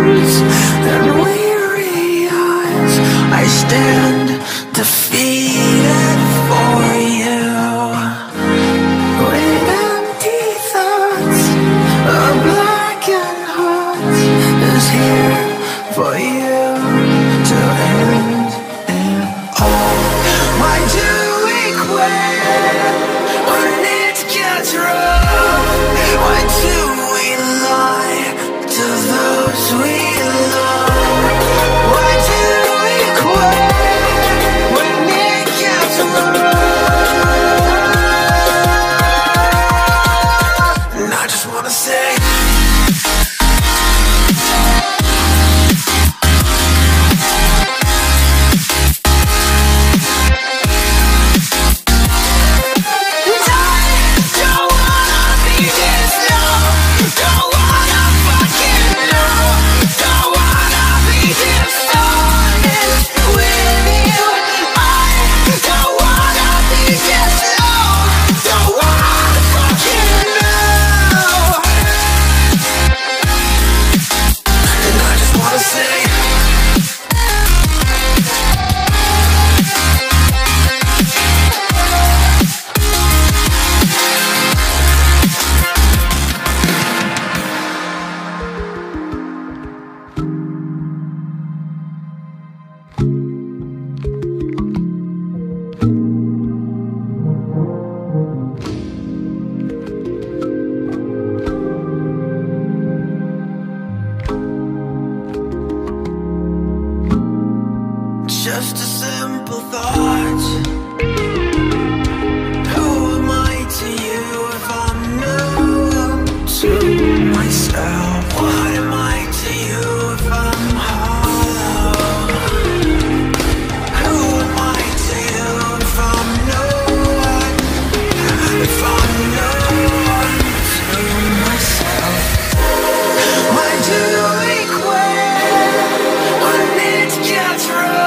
close and weary eyes, I stand defeated for you. With empty thoughts, a blackened heart is here for you to end it all. Why do we quit when it gets rough? Why do we lie to those we love? Why do we quit when it gets rough? And I just wanna say, just a simple thought. Who am I to you if I'm new to myself? What am I to you if I'm hollow? Who am I to you if I'm no one? If I'm no one to myself? Why do we quit when it gets rough?